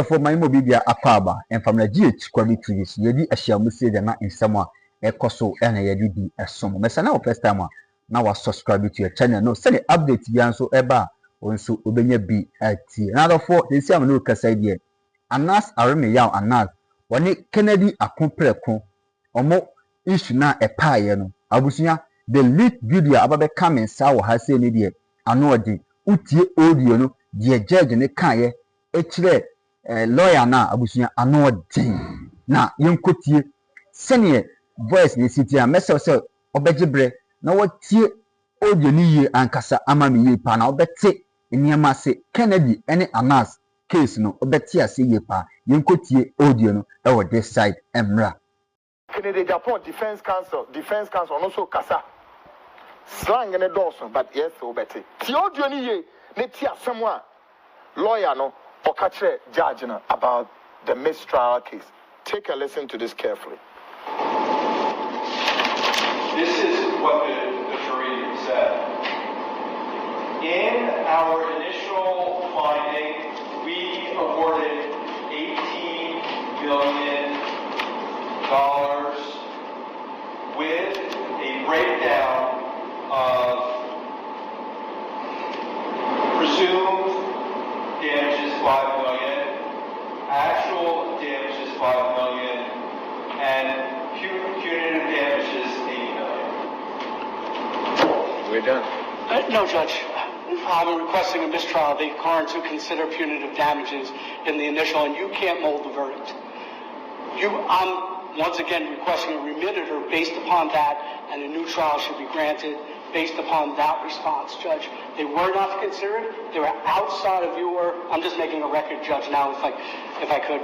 for my mobile apaba and from the GH quality is yedi a shall say the night in summer a coso and a yedi a sum. Messana first time now I subscribe to your channel. No, send the update beyond so eba on so obenya be at another for the same no casadia. Anas areme yaw anas wani Kennedy akompreko omo issue na epaye no abusunya the lead video ababe come sa wo ha se ne de ano odi utie audio no de judge ne kaye ekire lawyer na abusunya ano odi na yenkotie sene voice ne sitia message se obegibre na wotie audio ni ye ankasa amami ye pa na obete niam se Kennedy ene anas case no obeti ase ye pa yenkotie audio no e wo this side emra Kennedy Agyapong defense counsel also kasa slang and Dawson but yes obeti ti audio ni ye ne ti asemo lawyer no okache judge no about the mistrial case. Take a listen to this carefully. This is what the jury said. In our initial finding, we awarded $18 million with a breakdown of presumed damages $5 million, actual damages $5 million, and punitive damages $8 million. We're done. No, Judge. I'm requesting a mistrial. They are to consider punitive damages in the initial, and you can't mold the verdict. I'm once again requesting a remitter based upon that, and a new trial should be granted based upon that response, Judge. They were not considered. They were outside of your. I'm just making a record, Judge. Now, if I could,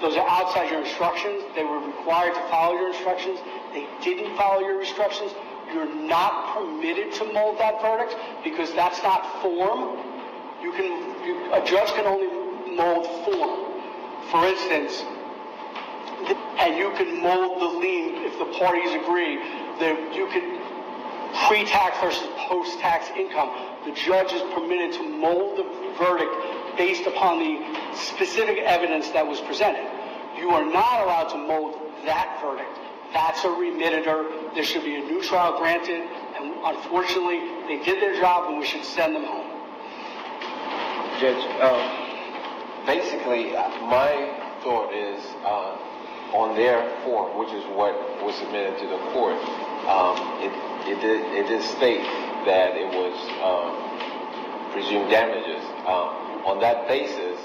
those are outside your instructions. They were required to follow your instructions. They didn't follow your instructions. You're not permitted to mold that verdict because that's not form. A judge can only mold form. For instance, and you can mold the lien if the parties agree that you can pre-tax versus post-tax income. The judge is permitted to mold the verdict based upon the specific evidence that was presented. You are not allowed to mold that verdict. That's a remitter. There should be a new trial granted, and unfortunately, they did their job, and we should send them home. Judge, basically, my thought is on their form, which is what was submitted to the court. It did state that it was presumed damages. On that basis,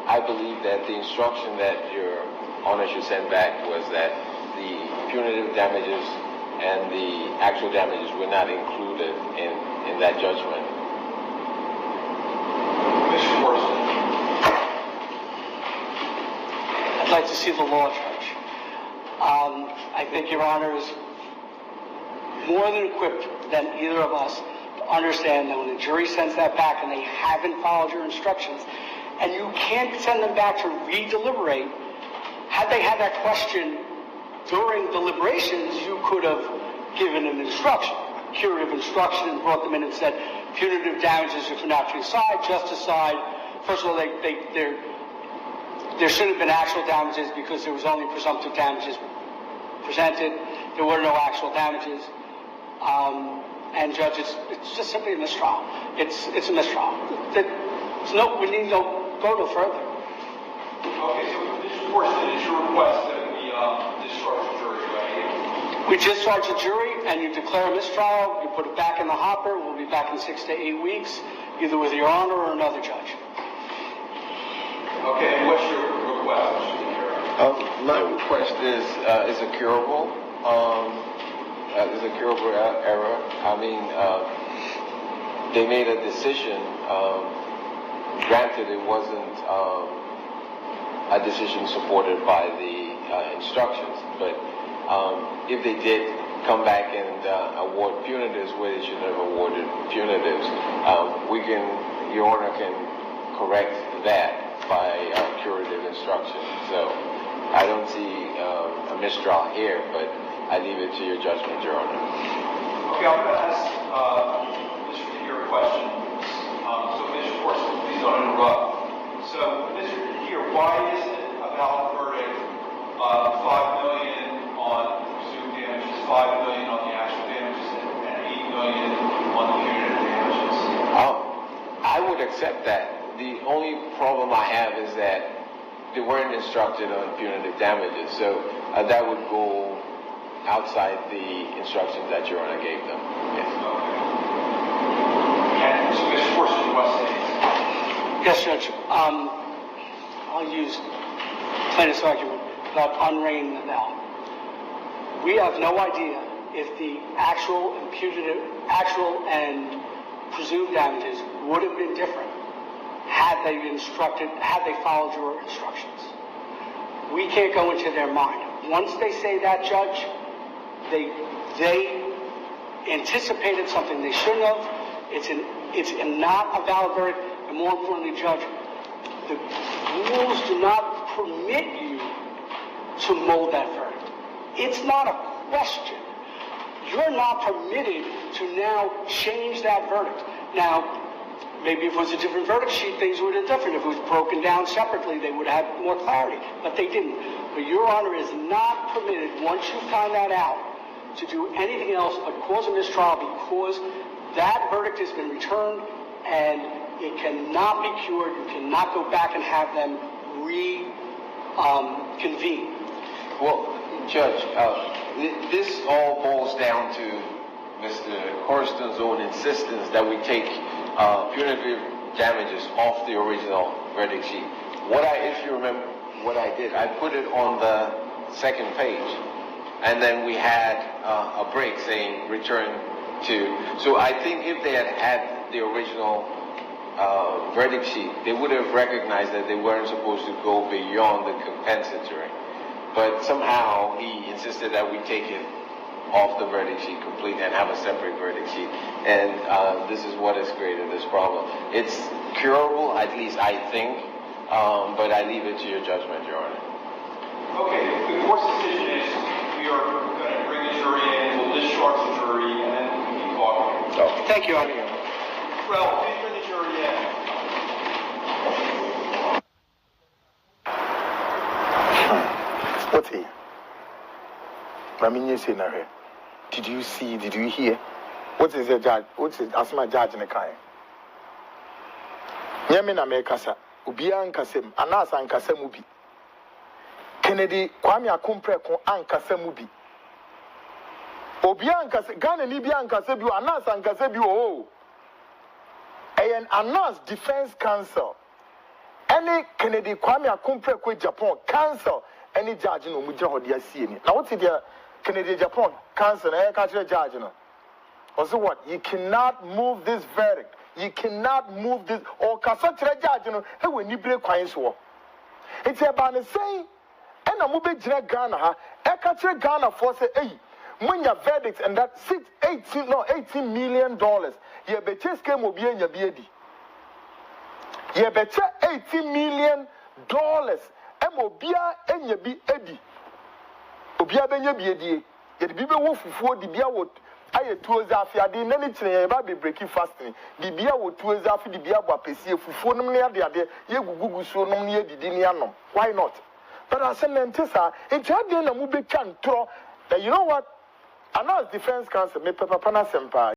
I believe that the instruction that Your Honor should send back was that the punitive damages and the actual damages were not included in that judgment. Mr. Morrison. I'd like to see the law, Judge. I think Your Honor is more than equipped than either of us to understand that when the jury sends that back and they haven't followed your instructions, and you can't send them back to re-deliberate, had they had that question during deliberations, you could have given an instruction, a curative instruction, and brought them in and said, punitive damages are for not to decide, just decide. First of all, there should have been actual damages because there was only presumptive damages presented. There were no actual damages. And Judge, it's just simply a mistrial. It's a mistrial. We need to go no further. Okay, so Mr. Morrison, it's your request that we discharge the jury, right? We discharge the jury, and you declare a mistrial. You put it back in the hopper. We'll be back in 6 to 8 weeks, either with Your Honor or another judge. Okay, and what's your request, Mr. Chair? My request is a curable. Is a curable error. I mean, they made a decision. Granted, it wasn't a decision supported by the instructions, but if they did come back and award punitives where they should have awarded punitives, Your Honor can correct that by curative instruction. So I don't see a mistrial here, but I leave it to your judgment, Your Honor. Okay, I'm going to ask Mr. Peter a question. So, Mr. Morrison, please don't interrupt. So, Mr. Here, why isn't a valid verdict $5 million on presumed damages, $5 million on the actual damages, and $8 million on the punitive damages? I would accept that. The only problem I have is that they weren't instructed on punitive damages, so that would go outside the instructions that Your Honor gave them. Yes. Okay. And so, Mr. Forster, you want to say? Yes, Judge. I'll use plaintiff's argument about unringing the bell. We have no idea if the actual and presumed damages would have been different had they followed your instructions. We can't go into their mind. Once they say that, Judge, they anticipated something they shouldn't have. It's not a valid verdict, and more importantly, Judge, the rules do not permit you to mold that verdict. It's not a question. You're not permitted to now change that verdict. Now, maybe if it was a different verdict sheet, things would have been different. If it was broken down separately, they would have had more clarity. But they didn't. But Your Honor is not permitted, once you find that out, to do anything else but cause a mistrial, because that verdict has been returned and it cannot be cured. You cannot go back and have them reconvene. Well, Judge, this all boils down to Mr. Cornston's own insistence that we take punitive damages off the original verdict sheet. If you remember what I did, I put it on the second page, and then we had a break saying return to. So I think if they had the original verdict sheet, they would have recognized that they weren't supposed to go beyond the compensatory. But somehow he insisted that we take it off the verdict sheet completely and have a separate verdict sheet. And this is what has created this problem. It's curable, at least I think, but I leave it to your judgment, Your Honor. Okay, the court's decision is we are going to bring the jury in, we'll discharge the jury, and then we keep talking. So, Thank you, Your Honor. Well, please bring the jury in. What's he? Did you see? Did you hear? What is the judge? What is asma judge in the kind? Yamina Mekasa, Ubia and Kasem, Anas and Kasemubi. Kennedy, Kwame Akumpre, and Kasemubi. Obia and Ghana, Libya and Kasebu, Anas and Kasebu, oh. And Anas Defense Council. Any Kennedy, Kwame Akumpre, Japan Council. Any judge in Umuja or the scene. Now, what's the Canadian Japan Council? I can't judge. Also, what? You cannot move this verdict. You cannot move this. Or Cassatra judge, hey, when you break coins war. It's about the same. And a movie Ghana, I can't Ghana for say, hey, when your verdict and that $18 million. You better came will be in your beard. You better $18 million. Obia enya bi edi obia benya bi edi ye de bibe wo fufuo di bia wo aye tuoza afi ade na ni kire ye ba be breaking fasting di bia wo tuoza afi di bia bo apesi fufuo num ne ade ye gugugu so num ne didi ne anom. Why not? But I said mentisa it had na mu be twa ntro that you know what, Anas Defense Council me papa na sempa